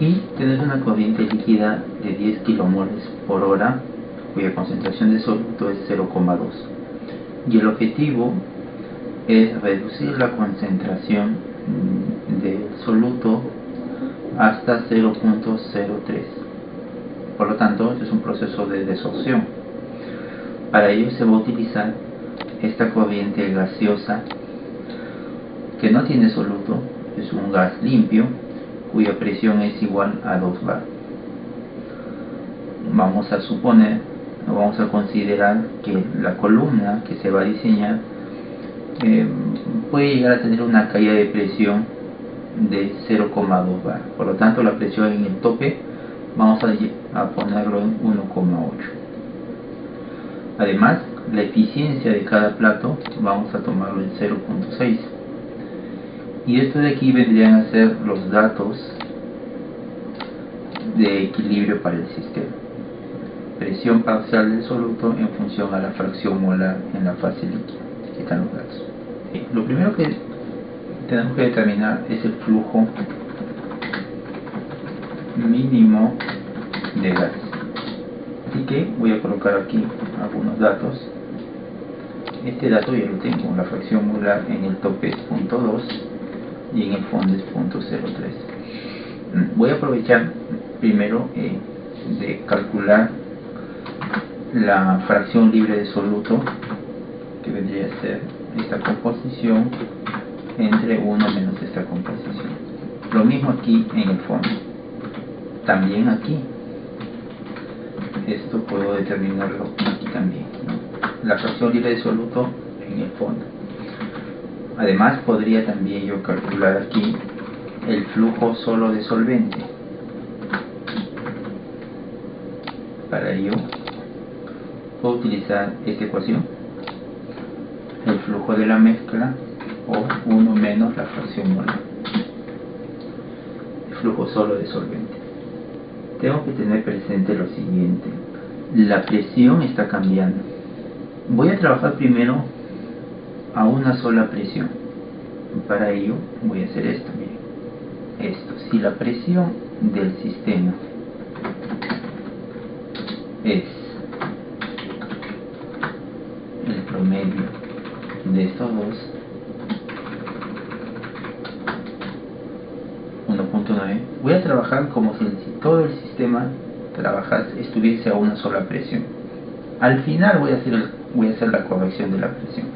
y tener una corriente líquida de 10 kilomoles por hora cuya concentración de soluto es 0,2, y el objetivo es reducir la concentración de soluto hasta 0,03. Por lo tanto, este es un proceso de desorción. Para ello se va a utilizar esta corriente gaseosa que no tiene soluto, es un gas limpio cuya presión es igual a 2 bar. Vamos a suponer, vamos a considerar que la columna que se va a diseñar puede llegar a tener una caída de presión de 0,2 bar. Por lo tanto, la presión en el tope vamos a ponerlo en 1,8. Además, la eficiencia de cada plato vamos a tomarlo en 0,6. Y esto de aquí vendrían a ser los datos de equilibrio para el sistema. Presión parcial del soluto en función a la fracción molar en la fase líquida. Aquí están los datos. Lo primero que tenemos que determinar es el flujo mínimo de gas. Así que voy a colocar aquí algunos datos. Este dato ya lo tengo, la fracción molar en el tope es 0,2 y en el fondo es 0,03. Voy a aprovechar primero de calcular la fracción libre de soluto, que vendría a ser esta composición entre 1 menos esta composición. Lo mismo aquí en el fondo, también aquí. Esto puedo determinarlo aquí también, ¿no? La fracción libre de soluto en el fondo. Además podría también yo calcular aquí el flujo solo de solvente. Para ello puedo utilizar esta ecuación, el flujo de la mezcla, o 1 menos la fracción molar, el flujo solo de solvente. Tengo que tener presente lo siguiente: la presión está cambiando. Voy a trabajar primero a una sola presión. Para ello voy a hacer esto, miren. Esto, si la presión del sistema es el promedio de estos dos, 1,9, voy a trabajar como si todo el sistema estuviese a una sola presión. Al final voy a hacer la corrección de la presión.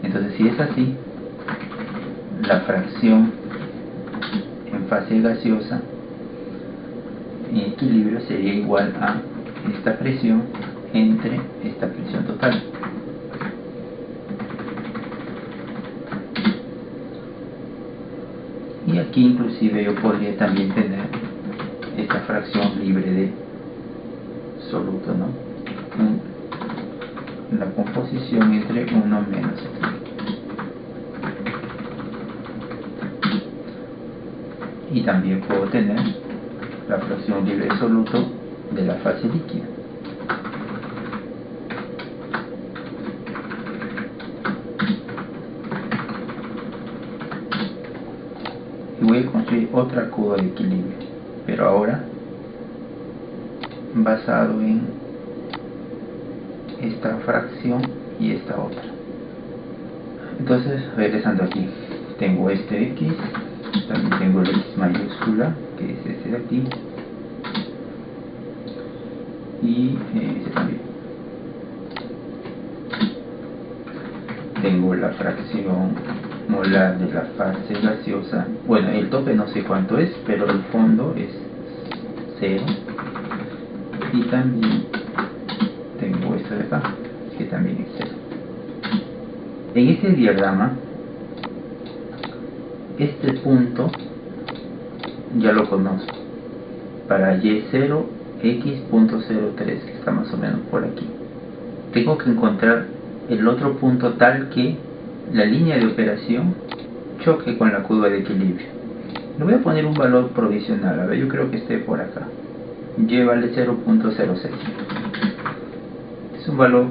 Entonces, si es así, la fracción en fase gaseosa en equilibrio sería igual a esta presión entre esta presión total. Y aquí inclusive yo podría también tener esta fracción libre de soluto, ¿no? La composición entre 1 menos este. Y también puedo tener la fracción libre de soluto de la fase líquida. Y voy a construir otra curva de equilibrio, pero ahora basado en esta fracción y esta otra. Entonces, regresando aquí, tengo este X, también tengo el X mayúscula, que es este de aquí, y este también. Tengo la fracción molar de la fase gaseosa. Bueno, el tope no sé cuánto es, pero el fondo es 0. Y también tengo esto de acá, que también es 0. En este diagrama, este punto ya lo conozco. Para Y0, X.03, que está más o menos por aquí. Tengo que encontrar el otro punto tal que la línea de operación choque con la curva de equilibrio. Le voy a poner un valor provisional. A ver, yo creo que esté por acá. Y vale 0.06. Es un valor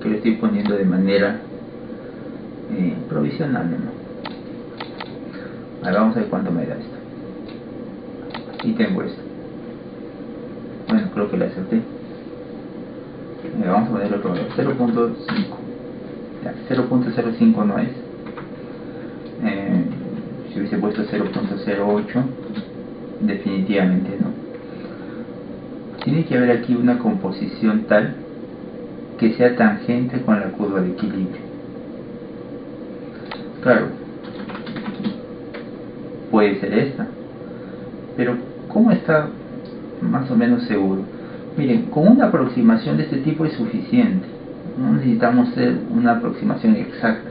que le estoy poniendo de manera provisional, ¿no? Ahora vamos a ver cuánto me da esto. y tengo esto. Bueno, creo que le acerté. Vamos a poner otro valor, 0.5. 0.05 no es. Si hubiese puesto 0.08, definitivamente no. Tiene que haber aquí una composición tal que sea tangente con la curva de equilibrio. Claro, puede ser esta, pero ¿cómo está más o menos seguro? Miren, con una aproximación de este tipo es suficiente. No necesitamos hacer una aproximación exacta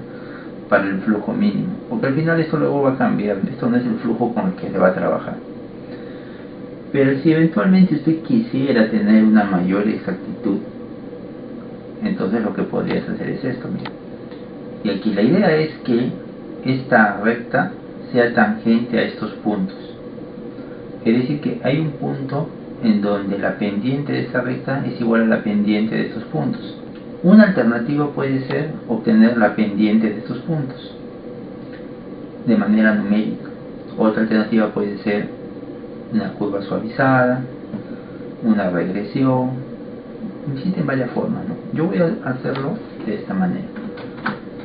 para el flujo mínimo, porque al final esto luego va a cambiar. Esto no es el flujo con el que se va a trabajar. Pero si eventualmente usted quisiera tener una mayor exactitud, entonces lo que podrías hacer es esto, mira. Y aquí la idea es que esta recta sea tangente a estos puntos. Es decir, que hay un punto en donde la pendiente de esta recta es igual a la pendiente de estos puntos. Una alternativa puede ser obtener la pendiente de estos puntos de manera numérica. Otra alternativa puede ser una curva suavizada, una regresión. Existen varias formas, ¿no? Yo voy a hacerlo de esta manera: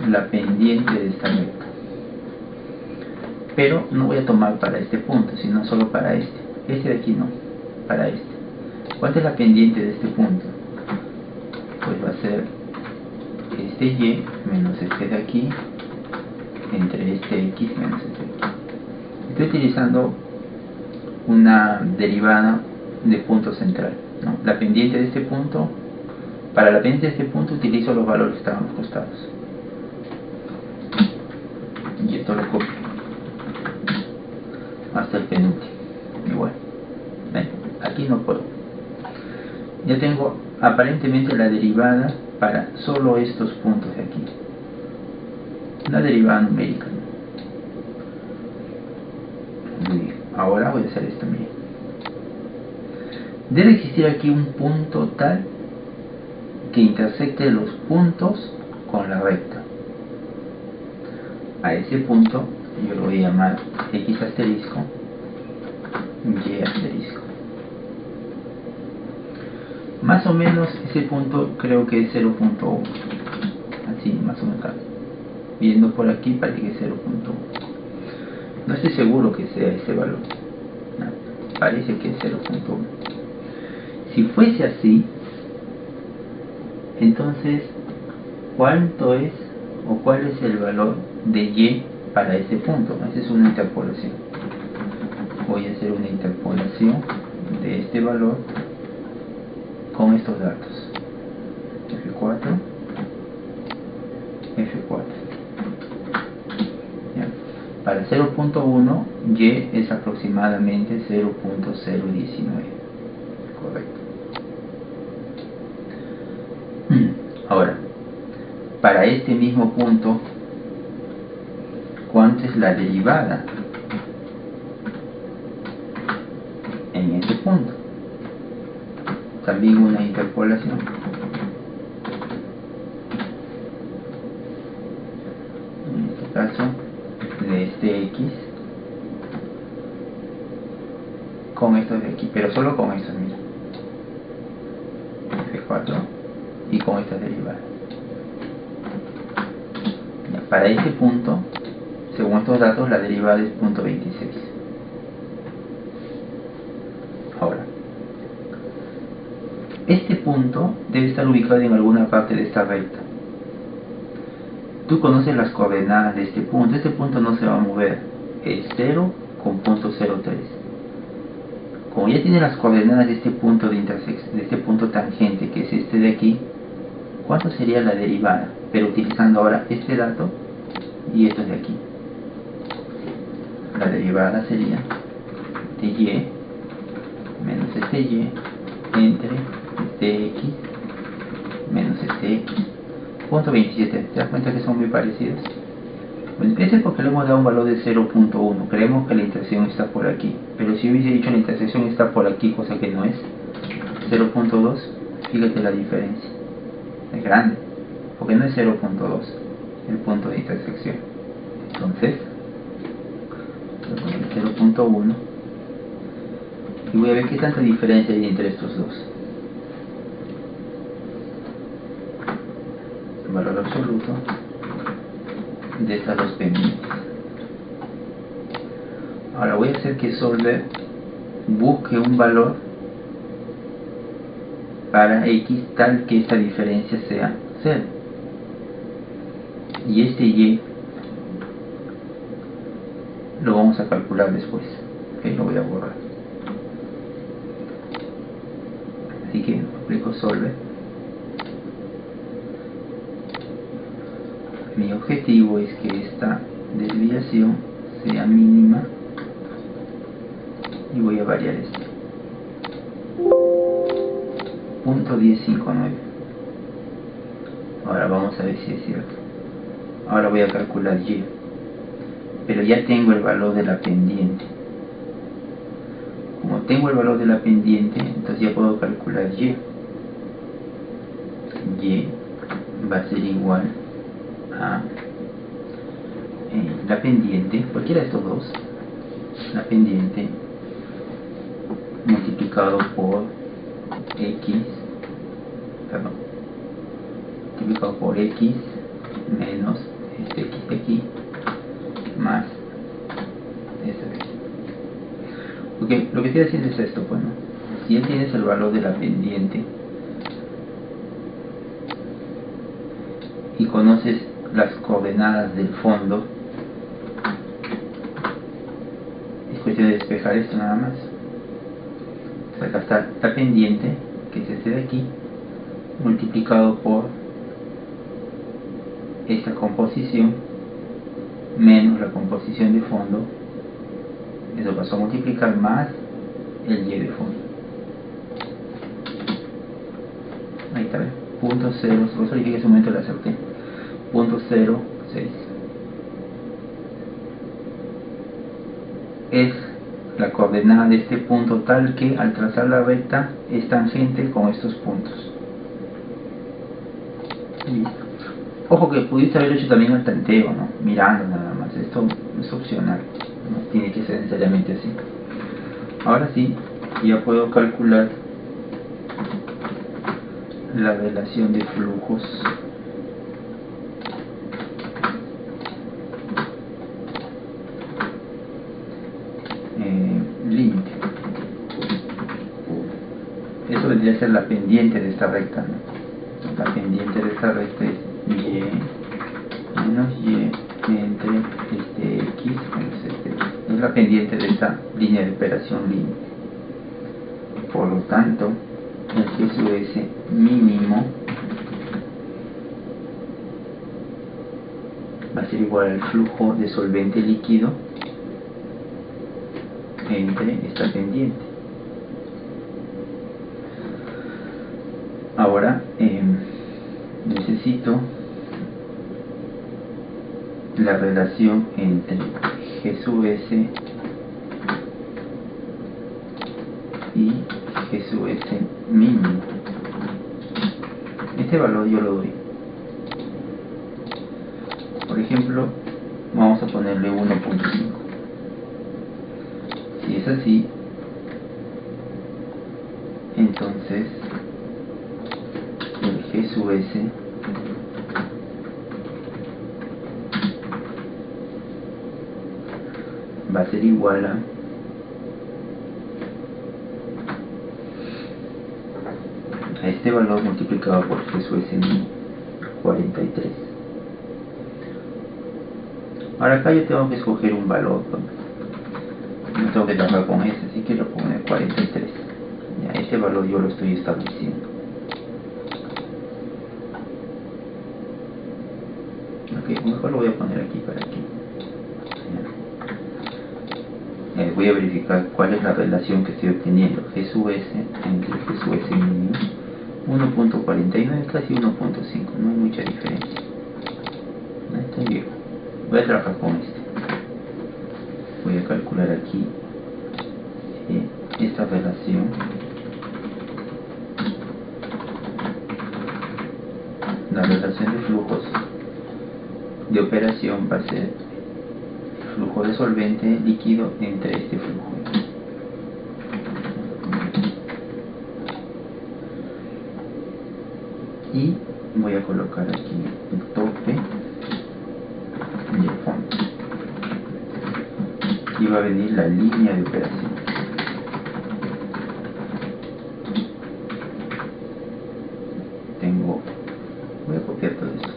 la pendiente de esta recta. Pero no voy a tomar para este punto, sino solo para este. Este de aquí no, para este. ¿Cuánto es la pendiente de este punto? Pues va a ser este y menos este de aquí entre este x menos este de aquí. Estoy utilizando una derivada de punto central, ¿no? La pendiente de este punto, para la pendiente de este punto utilizo los valores que están a los costados. Y esto lo copio hasta el penúltimo. Y bueno, ¿ven? Aquí no puedo. Ya tengo aparentemente la derivada para solo estos puntos de aquí. Una derivada numérica. Muy bien. Ahora voy a hacer esto, miren. Debe existir aquí un punto tal que intersecte los puntos con la recta. A ese punto yo lo voy a llamar x asterisco, y asterisco. Más o menos ese punto creo que es 0.1. Así, más o menos. Viendo por aquí parece que es 0.1. No estoy seguro que sea ese valor. No, parece que es 0.1. Si fuese así, entonces, ¿cuánto es o cuál es el valor de y para ese punto? Esa es una interpolación. Voy a hacer una interpolación de este valor con estos datos: F4, F4. ¿Ya? Para 0.1, y es aproximadamente 0.019. Correcto. Ahora, para este mismo punto, ¿cuánto es la derivada en este punto? También una interpolación. En este caso, de este x con estos de aquí, pero solo con estos, mira. F4 y con estas derivadas. Para este punto, según estos datos, la derivada es 0.26. Ahora, este punto debe estar ubicado en alguna parte de esta recta. Tú conoces las coordenadas de este punto. Este punto no se va a mover. Es 0 con 0.03. Como ya tiene las coordenadas de este punto de intersección, de este punto tangente, que es este de aquí, ¿cuánto sería la derivada? Pero utilizando ahora este dato y estos de aquí. La derivada sería de y menos este y entre este x menos este x. Punto 27. ¿Te das cuenta que son muy parecidos? Bueno, este es porque le hemos dado un valor de 0.1. Creemos que la intersección está por aquí. Pero si hubiese dicho la intersección está por aquí, cosa que no es, 0.2, fíjate la diferencia. Es grande. Porque no es 0.2 el punto de intersección. Entonces, 0.1 y voy a ver qué tanta diferencia hay entre estos dos. Valor absoluto de estas dos pendientes. Ahora voy a hacer que Solver busque un valor para x tal que esta diferencia sea 0, y este y lo vamos a calcular después. Lo voy a borrar, así que aplico Solver. Mi objetivo es que esta desviación sea mínima y voy a variar esto. Punto 1059. Ahora vamos a ver si es cierto. Ahora voy a calcular y, pero ya tengo el valor de la pendiente. Como tengo el valor de la pendiente, entonces ya puedo calcular y. Y va a ser igual a la pendiente, cualquiera de estos dos, la pendiente multiplicado por x, perdón, multiplicado por x menos este x de aquí más este de aquí. Porque lo que estoy haciendo es esto, bueno, si ya tienes el valor de la pendiente y conoces las coordenadas del fondo, es cuestión de despejar esto nada más. Acá está la pendiente, que es este de aquí, multiplicado por esta composición menos la composición de fondo. Eso pasó a multiplicar más el y de fondo. Ahí está, punto 0, por eso dije que en ese momento la acerté. Punto 0, 6 es la coordenada de este punto tal que al trazar la recta es tangente con estos puntos. Listo. Ojo que pudiste haber hecho también el tanteo, ¿no? Mirando nada más, esto es opcional, no tiene que ser necesariamente así. Ahora sí, ya puedo calcular la relación de flujos límite. Eso vendría a ser la pendiente de esta recta, ¿no? La pendiente de esta recta es y menos y entre este x menos este x. Es la pendiente de esta línea de operación límite. Por lo tanto, el G sub S mínimo va a ser igual al flujo de solvente líquido entre esta pendiente. Ahora necesito la relación entre G sub S y G sub S mínimo. Este valor yo lo doy. Por ejemplo, vamos a ponerle 1.5. Si es así, entonces el G sub S va a ser igual a este valor multiplicado por G sub S mínimo, 43. Ahora acá yo tengo que escoger un valor, no tengo que trabajar con ese, así que lo pongo en 43. Ya, este valor yo lo estoy estableciendo. Ok, mejor lo voy a poner aquí para aquí. Voy a verificar cuál es la relación que estoy obteniendo. G sub S entre G sub S mínimo 1.49, casi 1.5, no hay mucha diferencia. Está bien. Voy a trabajar con este. Voy a calcular aquí esta relación. La relación de flujos de operación va a ser flujo de solvente líquido entre este flujo. y voy a colocar aquí el tope y el fondo. Aquí va a venir la línea de operación. Voy a copiar todo esto.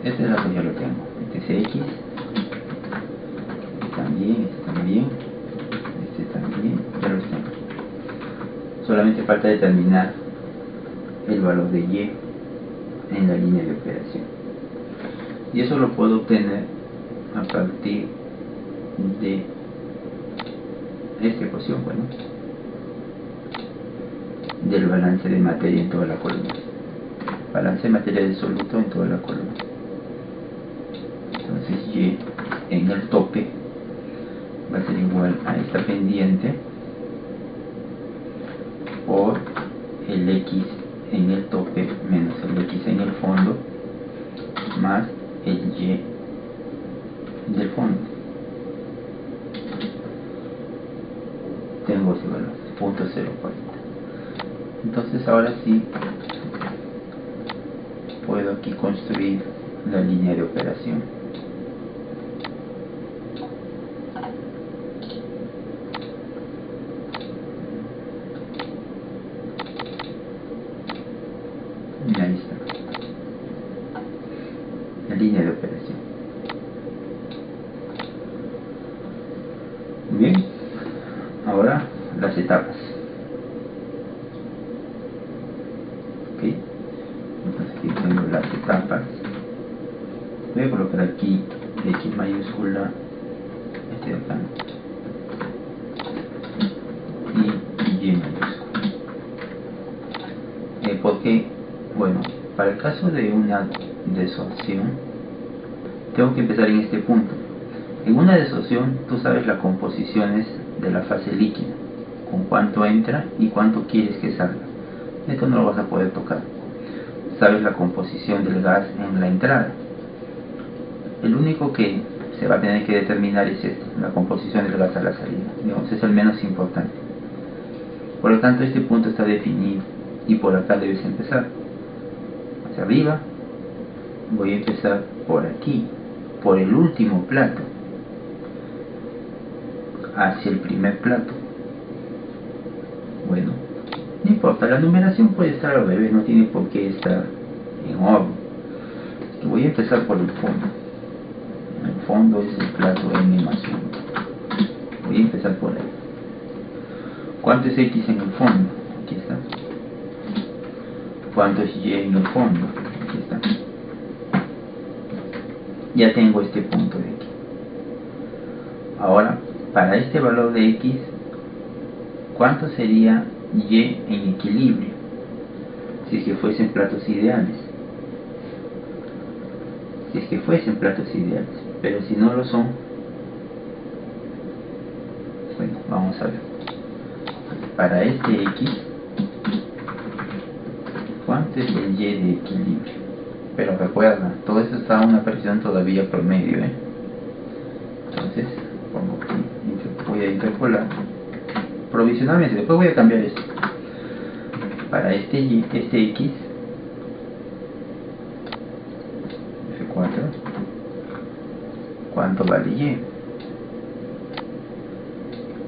Este dato ya lo tengo. Este es X, este también, ya los tengo. Solamente falta determinar el valor de Y en la línea de operación. Y eso lo puedo obtener a partir de esta ecuación, bueno, del balance de materia en toda la columna. Balance de materia disoluto en toda la columna. Entonces Y en el tope va a ser igual a esta pendiente por el X en el tope menos el X en el fondo más el Y del fondo. Tengo ese valor, 0.040. Entonces ahora sí puedo aquí construir la línea de operación. Y ahí está la línea de operación. Bien, ahora las etapas. Entonces aquí tengo las etapas. Voy a colocar aquí X mayúscula, este de acá, y Y mayúscula. Porque, bueno, para el caso de una desorción, tengo que empezar en este punto. En una desorción, tú sabes las composiciones de la fase líquida, con cuánto entra y cuánto quieres que salga. Esto no lo vas a poder tocar. Sabes la composición del gas en la entrada. El único que se va a tener que determinar es este, la composición del gas a la salida. Digamos, es el menos importante. Por lo tanto, este punto está definido y por acá debes empezar. Hacia arriba, voy a empezar por aquí, por el último plato, hacia el primer plato. Bueno, no importa, la numeración puede estar al revés, no tiene por qué estar en orden. Voy a empezar por el fondo. El fondo es el plato N más 1. Voy a empezar por ahí. ¿Cuánto es X en el fondo? Aquí está. ¿Cuánto es Y en el fondo? Aquí está. Ya tengo este punto de aquí. Ahora, para este valor de X, ¿cuánto sería Y en equilibrio si es que fuesen platos ideales? Si es que fuesen platos ideales, pero si no lo son, bueno, vamos a ver. Para este X, ¿cuánto es el Y de equilibrio? Pero recuerda, todo esto está en una presión todavía promedio, Entonces, pongo aquí, voy a interpolar provisionalmente, después voy a cambiar esto. Para este Y, este X, F4, ¿cuánto vale Y?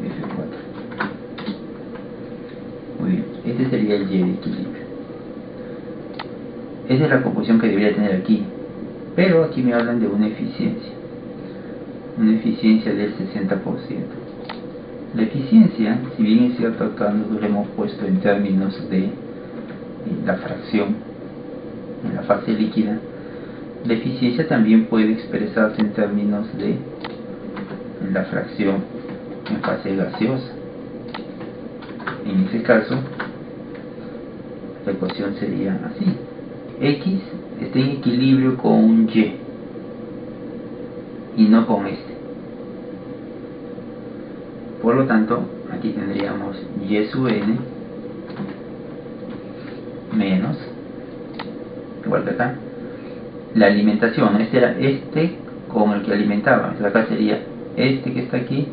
F4. Muy bien, este sería el Y de equilibrio. Esa es la composición que debería tener aquí, pero aquí me hablan de una eficiencia del 60%. La eficiencia, si bien es cierto acá nosotros lo hemos puesto en términos de la fracción en la fase líquida, la eficiencia también puede expresarse en términos de la fracción en fase gaseosa. En ese caso, la ecuación sería así: X está en equilibrio con un Y no con este. Por lo tanto, aquí tendríamos Y sub n menos, igual que acá, la alimentación. Este era este con el que alimentaba. Entonces acá sería este que está aquí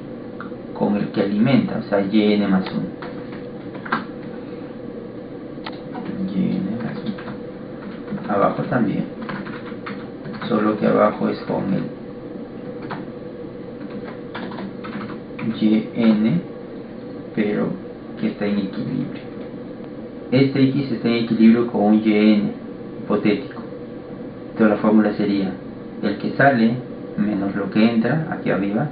con el que alimenta, o sea, Yn más 1. abajo también, solo que abajo es con el yn, pero que está en equilibrio. Este x está en equilibrio con un yn hipotético. Entonces la fórmula sería el que sale menos lo que entra aquí arriba,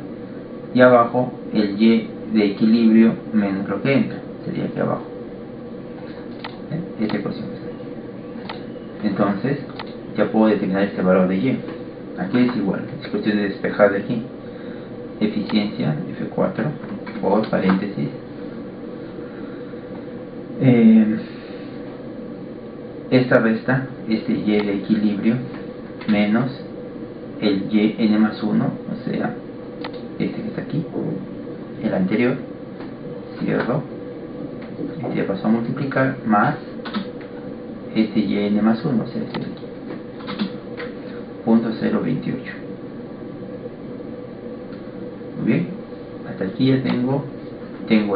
y abajo el y de equilibrio menos lo que entra, sería aquí abajo. Esta ecuación está aquí. Entonces ya puedo determinar este valor de y. Aquí es igual, es cuestión de despejar de aquí. Eficiencia F4 por paréntesis esta resta este y de equilibrio menos el yn más 1, o sea este que está aquí, el anterior, cierro, este ya pasó a multiplicar, más este yn más 1, o sea este de aquí, punto 028. Muy bien, hasta aquí ya tengo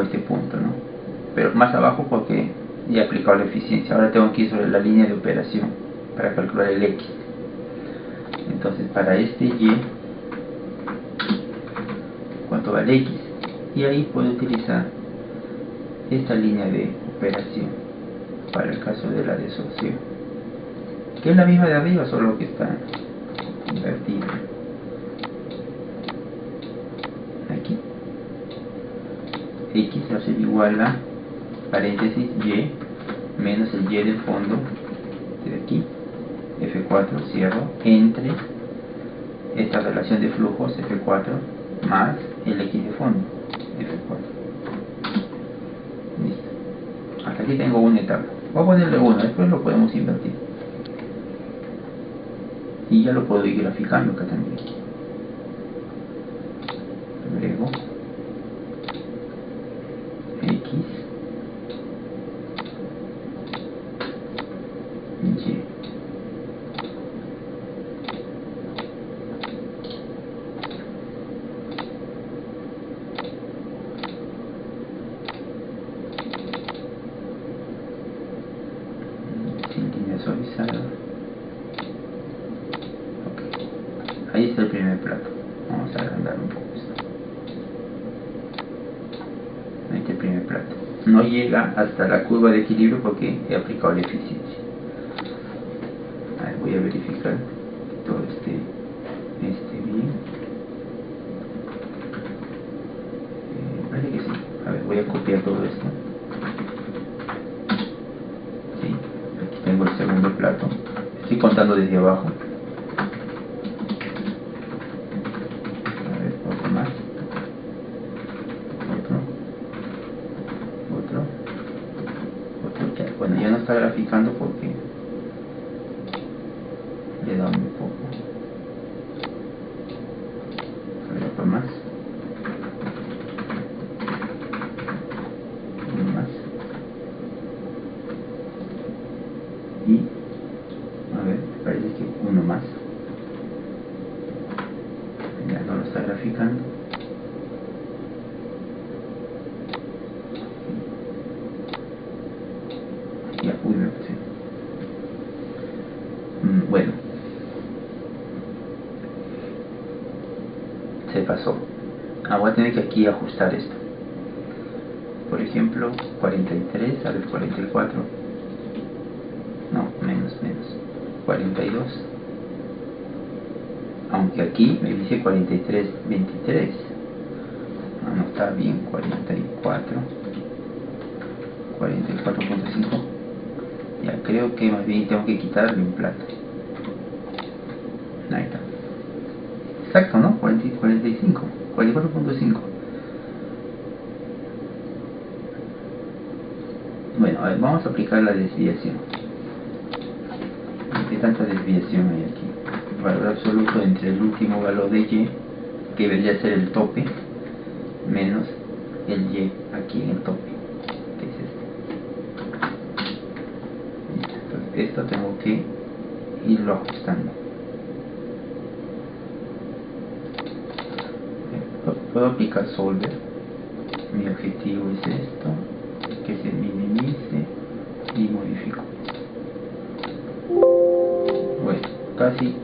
este punto, ¿no? Pero más abajo porque ya he aplicado la eficiencia. Ahora tengo que ir sobre la línea de operación para calcular el x. Entonces para este y, ¿cuánto vale x? Y ahí puedo utilizar esta línea de operación para el caso de la desorción, que es la misma de arriba, solo que está invertida. Aquí x va a ser igual a paréntesis y menos el y del fondo de aquí, F4, cierro, entre esta relación de flujos F4 más el x de fondo F4. Listo. Hasta aquí tengo una etapa. Voy a ponerle 1, después lo podemos invertir. Y ya lo puedo ir graficando acá también. Luego x y sin línea suavizada. Ok, ahí está el primer plato. Vamos a agrandar un poco esto. Ahí está el primer plato. No llega hasta la curva de equilibrio porque he aplicado la eficiencia. A ver, voy a verificar que todo esté bien. Parece que sí. A ver, voy a copiar todo esto. Sí, aquí tengo el segundo plato. Estoy contando desde abajo. A ver, otro más. Otro. Bueno, ya no está graficando porque le da un poco. A ver, otro más. Uno más. Y, a ver, parece que uno más. Ya no lo está graficando. Ya, uy, me puse. Bueno. Se pasó. Ahora voy a tener que aquí ajustar esto. Por ejemplo, 43, a ver, 44. No, menos. 42. Aunque aquí me dice 43, 23. No está bien, 44. 44.5. Ya creo que más bien tengo que quitarle un plato. Ahí está. Exacto, ¿no? 45. 44.5. Bueno, a ver, vamos a aplicar la desviación. ¿Qué tanta desviación hay aquí? Valor absoluto entre el último valor de y, que debería ser el tope, menos el y aquí en el tope, que es este. Entonces esto tengo que irlo ajustando. Puedo aplicar solver. Mi objetivo es esto, que se minimice y modifico. casi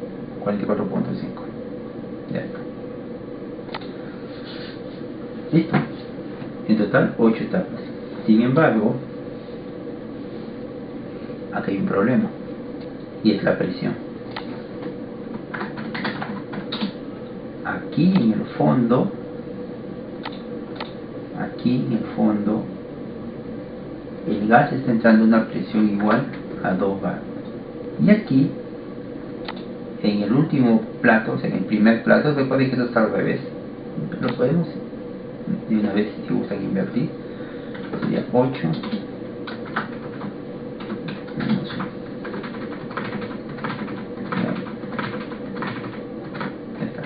44.5. Ya está. Listo. En total 8 etapas. Sin embargo, acá hay un problema, y es la presión. Aquí en el fondo, el gas está entrando a una presión igual a 2 bar. Y aquí, en el último plato, o sea, en el primer plato, recuerden que esto está al revés. Lo podemos de una vez, si gustan invertir. Sería 8 menos 1. Ya está.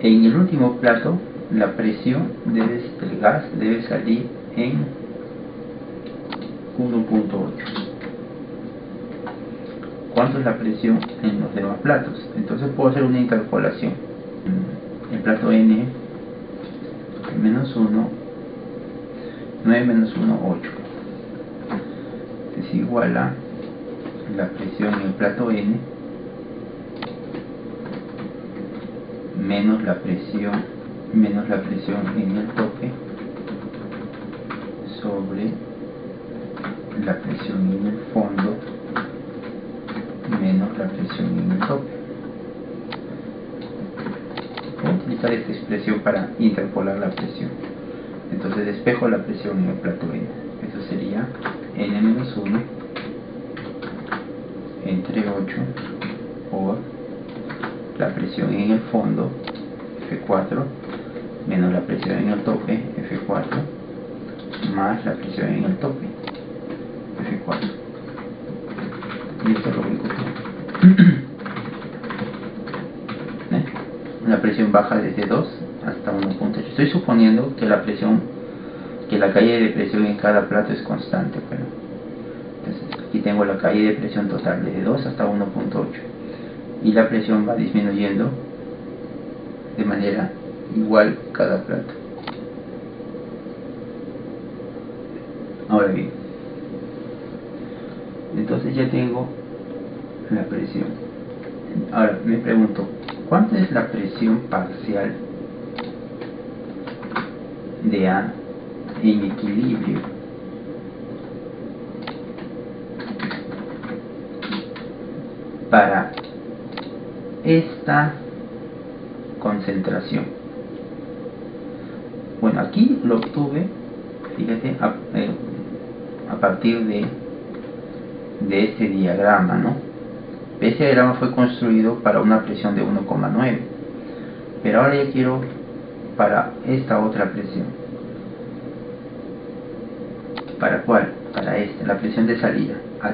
En el último plato, la presión del gas debe salir en 1.8. ¿Cuánto es la presión en los demás platos? Entonces puedo hacer una interpolación. El plato N menos 1, 9 menos 1, 8. Es igual a la presión en el plato N menos la presión en el tope sobre la presión en el fondo menos la presión en el tope. Voy a utilizar esta expresión para interpolar la presión. Entonces despejo la presión en el plato N. Eso sería N menos 1 entre 8 por la presión en el fondo, F4, menos la presión en el tope, F4, más la presión en el tope, F4. Y esto es lo único que la presión baja desde 2 hasta 1.8. Estoy suponiendo que la caída de presión en cada plato es constante. Bueno, entonces aquí tengo la caída de presión total desde 2 hasta 1.8 y la presión va disminuyendo de manera igual cada plato. Ahora bien, entonces ya tengo la presión. Ahora me pregunto, ¿cuánto es la presión parcial de A en equilibrio para esta concentración? Bueno, aquí lo obtuve, fíjate, a partir de este diagrama, ¿no? Este diagrama fue construido para una presión de 1,9, pero ahora ya quiero para esta otra presión. ¿Para cuál? Para esta, la presión de salida.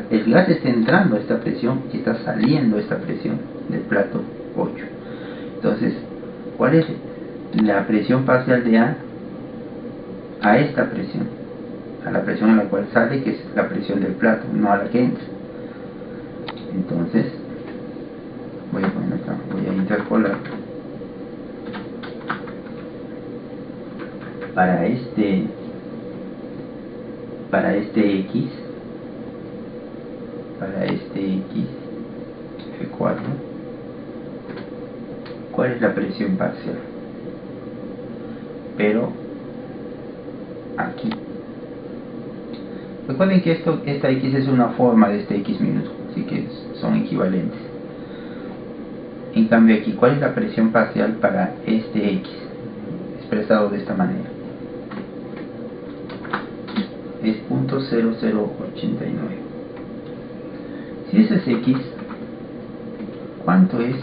El gas está entrando a esta presión y está saliendo esta presión del plato 8. Entonces, ¿cuál es la presión parcial de A esta presión? A la presión a la cual sale, que es la presión del plato, no a la que entra. Entonces, voy a poner acá, voy a interpolar para este X, F4, ¿cuál es la presión parcial? Pero aquí. Recuerden que esta X es una forma de este X minúsculo, así que son equivalentes. En cambio aquí, ¿cuál es la presión parcial para este X? Expresado de esta manera. Es 0.0089. Si eso es X, ¿cuánto es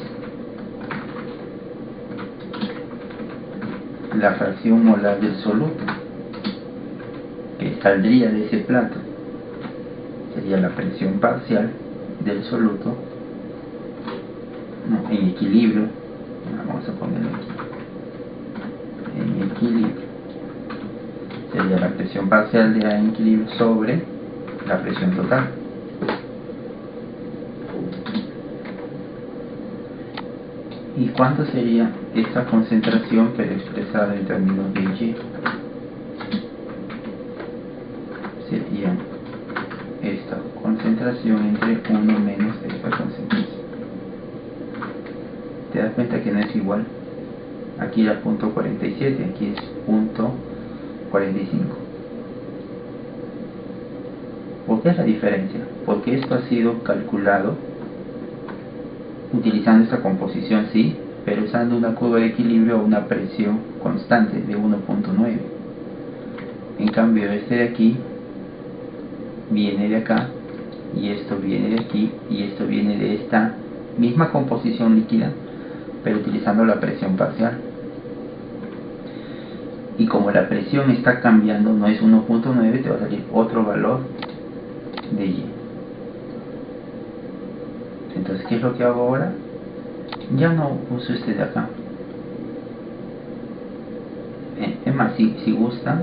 la fracción molar del soluto que saldría de ese plato? Sería la presión parcial del soluto, no, en equilibrio. Vamos a ponerlo aquí, en equilibrio. Sería la presión parcial de A en equilibrio sobre la presión total. ¿Y cuánto sería esta concentración, pero expresada en términos de Y? Sería esta concentración entre 1 menos esta concentración. te das cuenta que no es igual. Aquí era punto 47, aquí es punto 45. ¿Por qué es la diferencia? Porque esto ha sido calculado utilizando esta composición, sí, pero usando una curva de equilibrio a una presión constante de 1.9. En cambio este de aquí viene de acá, y esto viene de aquí, y esto viene de esta misma composición líquida, pero utilizando la presión parcial. Y como la presión está cambiando, no es 1.9, te va a salir otro valor de Y. Entonces, ¿qué es lo que hago ahora? Ya no uso este de acá. Es más, si gusta,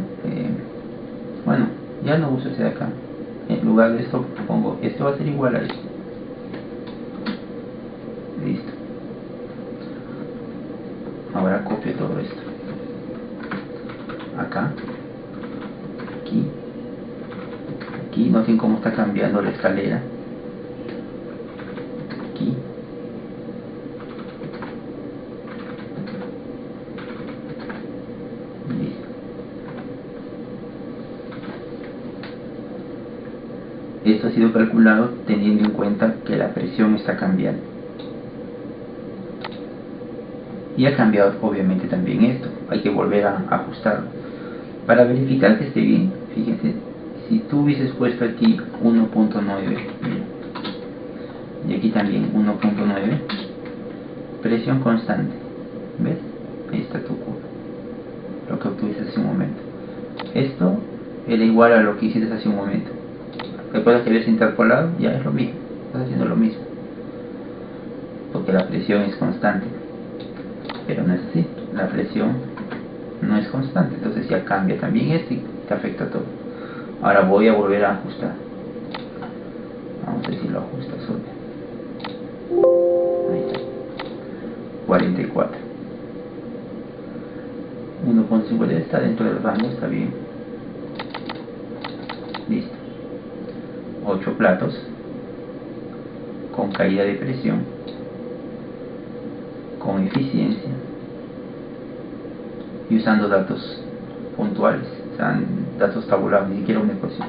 bueno, ya no uso este de acá. En lugar de esto pongo, esto va a ser igual a esto. Listo. Ahora copio todo esto. Acá. Aquí. Aquí, noten cómo está cambiando la escalera. Aquí. Listo. Esto ha sido calculado teniendo en cuenta que la presión está cambiando. Y ha cambiado obviamente también esto. Hay que volver a ajustarlo. Para verificar que esté bien, fíjense, si tú hubieses puesto aquí 1.9, y aquí también 1.9, presión constante, ¿ves? Ahí está tu curva, lo que obtuviste hace un momento. Esto era igual a lo que hiciste hace un momento. Recuerda que habías interpolado, ya es lo mismo, estás haciendo lo mismo, porque la presión es constante, pero no es así, la presión no es constante, entonces ya cambia también esto y te afecta todo. Ahora voy a volver a ajustar. Vamos a ver si lo ajusta solo. Ahí está. 44. 1.50 está dentro del rango, está bien. Listo. 8 platos con caída de presión, con eficiencia y usando datos puntuales, o sea, datos tabulados, ni siquiera una ecuación.